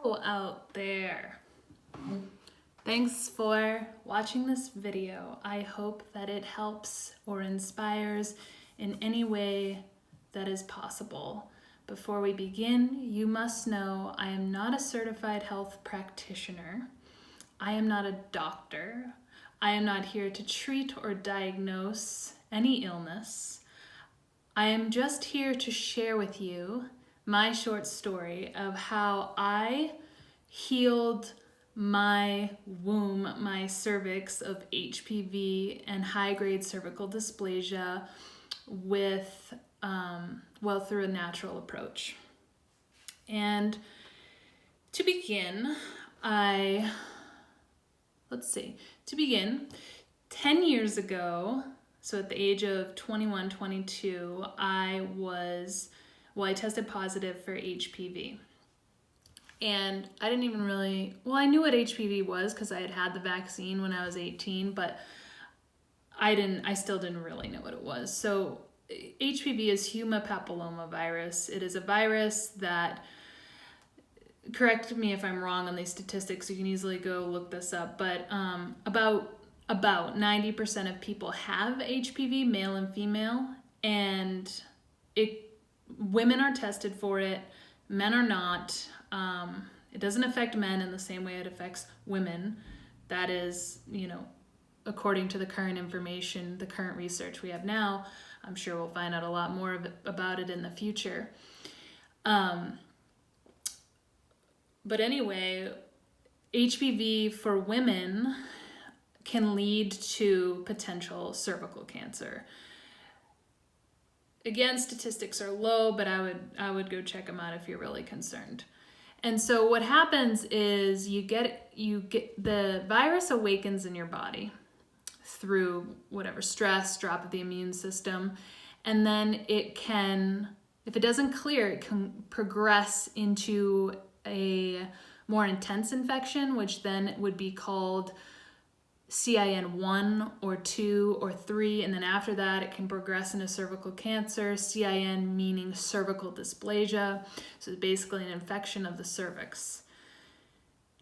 Out there. Thanks for watching this video. I hope that it helps or inspires in any way that is possible. Before we begin, you must know I am not a certified health practitioner. I am not a doctor. I am not here to treat or diagnose any illness. I am just here to share with you my short story of how I healed my womb, my cervix of HPV and high-grade cervical dysplasia with, through a natural approach. And to begin, 10 years ago, so at the age of 21, 22, I tested positive for HPV. And I didn't even I knew what HPV was because I had had the vaccine when I was 18, but I still didn't really know what it was. So HPV is human papillomavirus. It is a virus that, correct me if I'm wrong on these statistics, you can easily go look this up, but about 90% of people have HPV, male and female, and women are tested for it, men are not. It doesn't affect men in the same way it affects women. That is, according to the current information, the current research we have now. I'm sure we'll find out a lot more about it in the future. But anyway, HPV for women can lead to potential cervical cancer. Again, statistics are low, but I would go check them out if you're really concerned. And so what happens is you get the virus awakens in your body through whatever stress, drop of the immune system, and then it can, if it doesn't clear, it can progress into a more intense infection, which then would be called CIN 1 or 2 or 3, and then after that it can progress into cervical cancer, CIN meaning cervical dysplasia, so it's basically an infection of the cervix.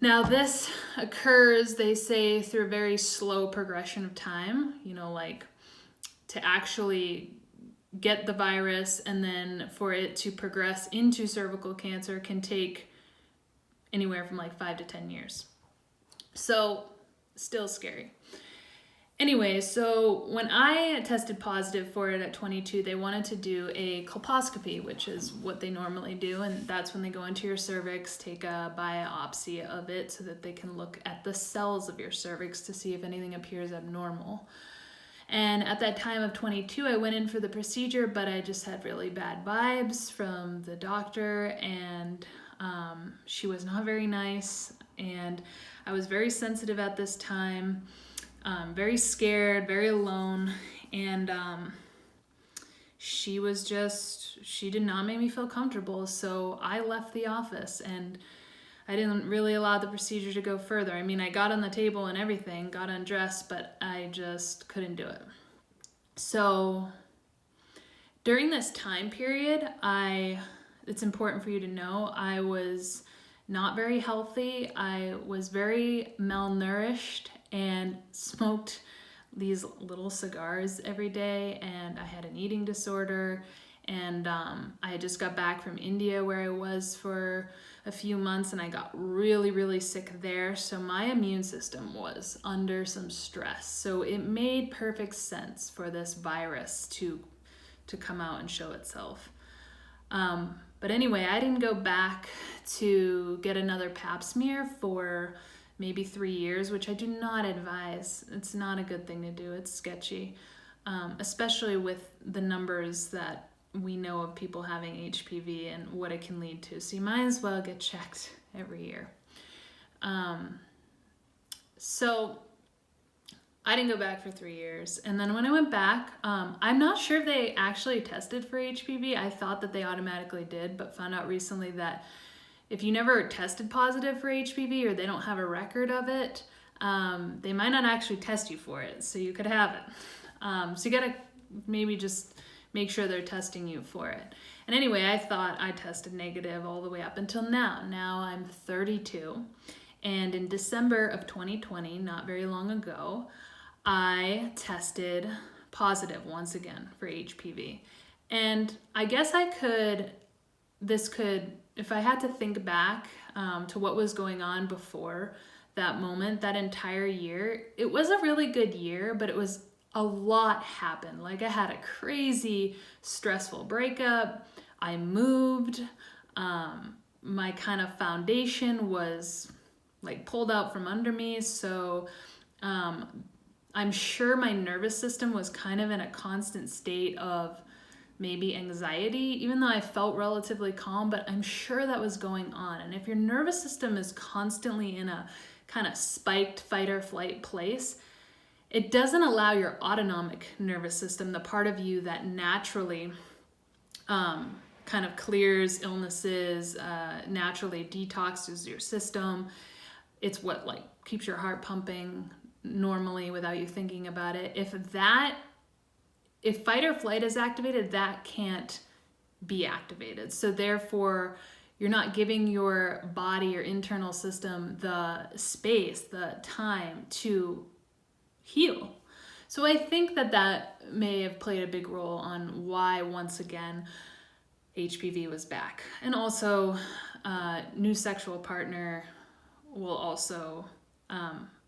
Now this occurs, they say, through a very slow progression of time, like to actually get the virus and then for it to progress into cervical cancer can take anywhere from 5 to 10 years. So still scary. Anyway, so when I tested positive for it at 22, they wanted to do a colposcopy, which is what they normally do, and that's when they go into your cervix, take a biopsy of it so that they can look at the cells of your cervix to see if anything appears abnormal. And at that time of 22, I went in for the procedure, but I just had really bad vibes from the doctor, and she was not very nice, and I was very sensitive at this time, very scared, very alone, and she did not make me feel comfortable, so I left the office, and I didn't really allow the procedure to go further. I mean, I got on the table and everything, got undressed, but I just couldn't do it. So during this time period, it's important for you to know, I was not very healthy. I was very malnourished and smoked these little cigars every day, and I had an eating disorder, and I had just got back from India where I was for a few months, and I got really, really sick there, so my immune system was under some stress. So it made perfect sense for this virus to come out and show itself. But anyway, I didn't go back to get another pap smear for maybe 3 years, which I do not advise. It's not a good thing to do. It's sketchy, especially with the numbers that we know of people having HPV and what it can lead to. So you might as well get checked every year. So I didn't go back for 3 years. And then when I went back, I'm not sure if they actually tested for HPV. I thought that they automatically did, but found out recently that if you never tested positive for HPV or they don't have a record of it, they might not actually test you for it. So you could have it. So you gotta maybe just make sure they're testing you for it. And anyway, I thought I tested negative all the way up until now. Now I'm 32. And in December of 2020, not very long ago, I tested positive once again for HPV. And I guess if I had to think back to what was going on before that moment, that entire year, it was a really good year, but it was a lot happened. Like, I had a crazy stressful breakup. I moved. My kind of foundation was like pulled out from under me. So I'm sure my nervous system was kind of in a constant state of maybe anxiety, even though I felt relatively calm, but I'm sure that was going on. And if your nervous system is constantly in a kind of spiked fight or flight place, it doesn't allow your autonomic nervous system, the part of you that naturally kind of clears illnesses, naturally detoxes your system. It's what like keeps your heart pumping normally without you thinking about it. If fight or flight is activated, that can't be activated. So therefore, you're not giving your body, your internal system, the space, the time to heal. So I think that may have played a big role on why, once again, HPV was back. And also, new sexual partner will also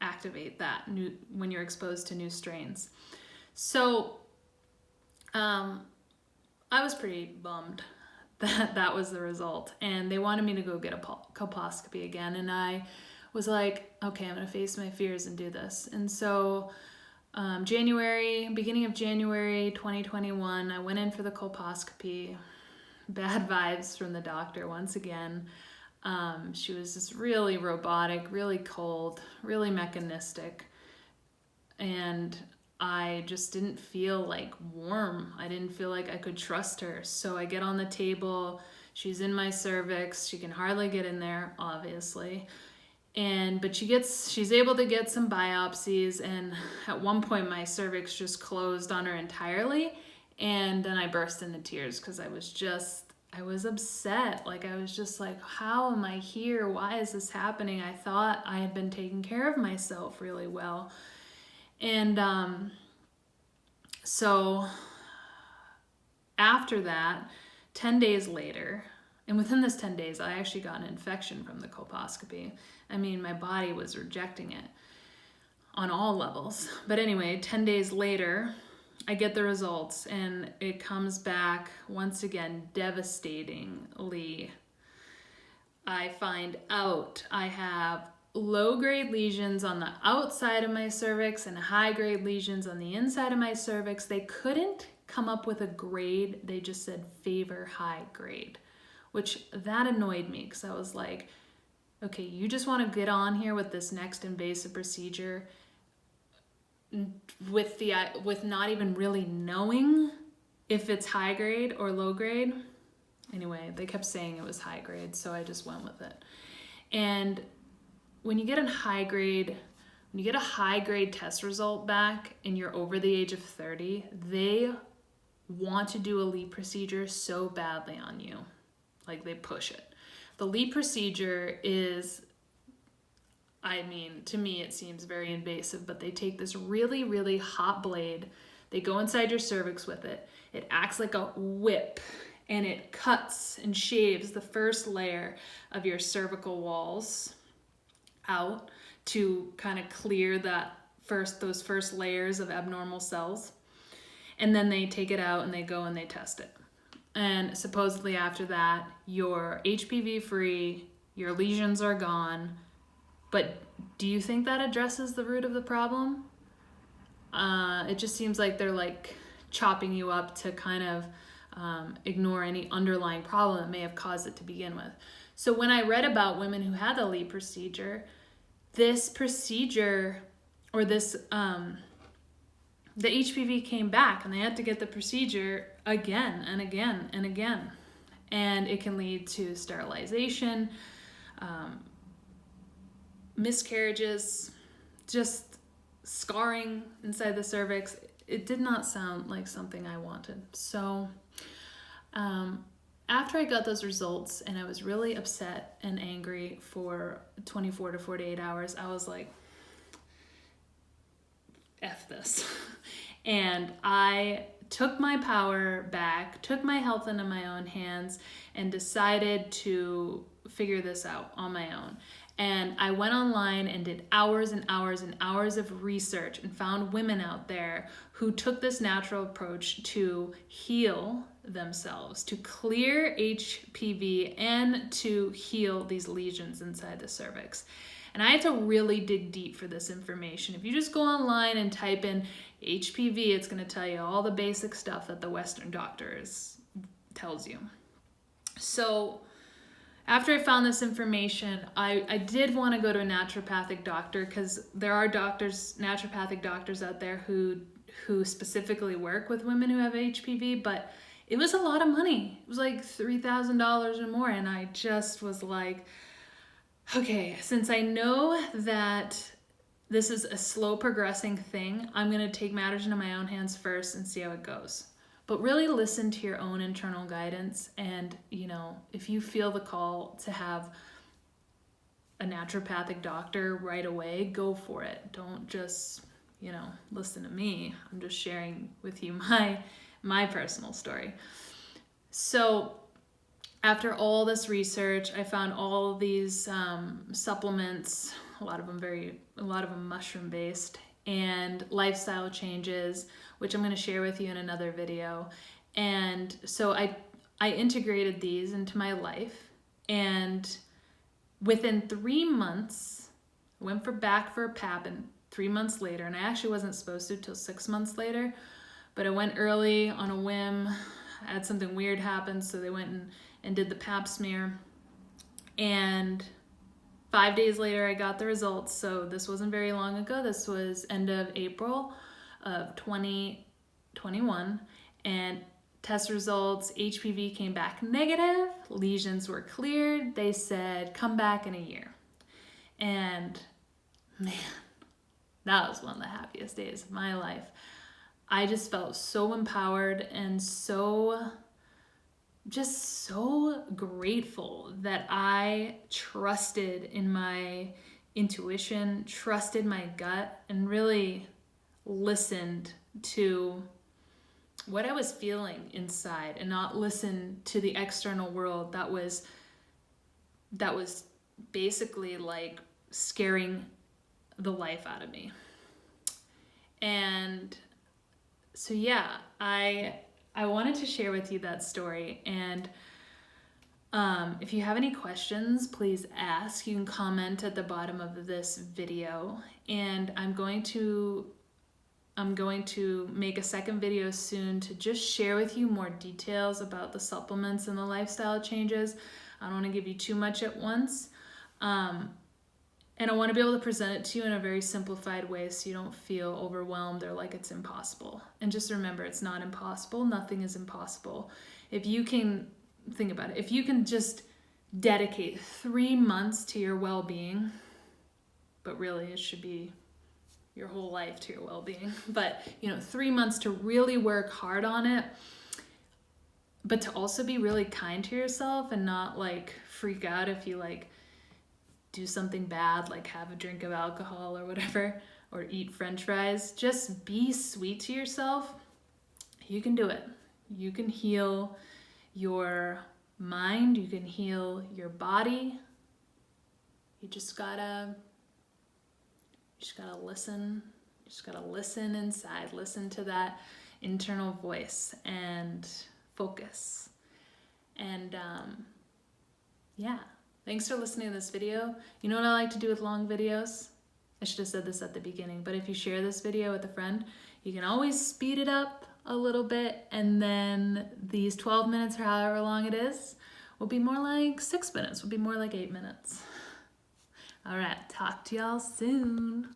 activate that when you're exposed to new strains. So I was pretty bummed that was the result. And they wanted me to go get a colposcopy again. And I was like, okay, I'm going to face my fears and do this. And so beginning of January 2021, I went in for the colposcopy. Bad vibes from the doctor once again. She was just really robotic, really cold, really mechanistic. And I just didn't feel like warm. I didn't feel like I could trust her. So I get on the table. She's in my cervix. She can hardly get in there, obviously. But she's able to get some biopsies. And at one point, my cervix just closed on her entirely. And then I burst into tears because I was upset. Like, I was just like, how am I here? Why is this happening? I thought I had been taking care of myself really well. And so after that, 10 days later, and within this 10 days, I actually got an infection from the colposcopy. I mean, my body was rejecting it on all levels. But anyway, 10 days later, I get the results, and it comes back once again devastatingly. I find out I have low-grade lesions on the outside of my cervix and high-grade lesions on the inside of my cervix. They couldn't come up with a grade. They just said favor high grade, which that annoyed me because I was like, okay, you just want to get on here with this next invasive procedure with not even really knowing if it's high grade or low grade. Anyway, they kept saying it was high grade, so I just went with it. And when you get a high grade test result back and you're over the age of 30, they want to do a LEEP procedure so badly on you. Like, they push it. The LEEP procedure is, I mean, to me it seems very invasive, but they take this really, really hot blade, they go inside your cervix with it, it acts like a whip, and it cuts and shaves the first layer of your cervical walls out to kind of clear those first layers of abnormal cells. And then they take it out and they go and they test it. And supposedly after that, you're HPV free, your lesions are gone. But do you think that addresses the root of the problem? It just seems like they're like chopping you up to kind of ignore any underlying problem that may have caused it to begin with. So when I read about women who had the LEEP procedure, this procedure, or this, the HPV came back and they had to get the procedure again and again and again. And it can lead to sterilization, miscarriages, just scarring inside the cervix. it did not sound like something I wanted. So after I got those results and I was really upset and angry for 24 to 48 hours, I was like, F this. And I took my power back, took my health into my own hands, and decided to figure this out on my own. And I went online and did hours and hours and hours of research and found women out there who took this natural approach to heal themselves, to clear HPV and to heal these lesions inside the cervix. And I had to really dig deep for this information. If you just go online and type in HPV, it's going to tell you all the basic stuff that the Western doctors tells you. So after I found this information, I did want to go to a naturopathic doctor, because there are naturopathic doctors out there who specifically work with women who have HPV, but it was a lot of money. It was like $3,000 or more, and I just was like, okay, since I know that this is a slow progressing thing, I'm going to take matters into my own hands first and see how it goes. But really listen to your own internal guidance. And, if you feel the call to have a naturopathic doctor right away, go for it. Don't just, listen to me. I'm just sharing with you my personal story. So after all this research, I found all these supplements, a lot of them mushroom based, and lifestyle changes, which I'm going to share with you in another video. And so I integrated these into my life, and within 3 months, I went back for a PAP, and 3 months later, and I actually wasn't supposed to till 6 months later, but I went early on a whim. I had something weird happen, so they went and did the pap smear, and 5 days later I got the results. So this wasn't very long ago. This was end of April of 2021, and test results, HPV came back negative, lesions were cleared. They said come back in a year. And man, that was one of the happiest days of my life. I just felt so empowered and so grateful that I trusted in my intuition, trusted my gut, and really listened to what I was feeling inside, and not listen to the external world that was basically like scaring the life out of me. And so yeah, I wanted to share with you that story. And if you have any questions, please ask. You can comment at the bottom of this video, and I'm going to make a second video soon to just share with you more details about the supplements and the lifestyle changes. I don't want to give you too much at once. And I want to be able to present it to you in a very simplified way so you don't feel overwhelmed or like it's impossible. And just remember, it's not impossible. Nothing is impossible. If you can, think about it, if you can just dedicate 3 months to your well-being, but really it should be your whole life to your well-being, but 3 months to really work hard on it, but to also be really kind to yourself and not like freak out if you like do something bad, like have a drink of alcohol or whatever, or eat French fries. Just be sweet to yourself. You can do it. You can heal your mind. You can heal your body. You just gotta listen. You just gotta listen inside. Listen to that internal voice and focus. And yeah. Thanks for listening to this video. You know what I like to do with long videos? I should have said this at the beginning, but if you share this video with a friend, you can always speed it up a little bit, and then these 12 minutes or however long it is will be more like 6 minutes, will be more like 8 minutes. All right, talk to y'all soon.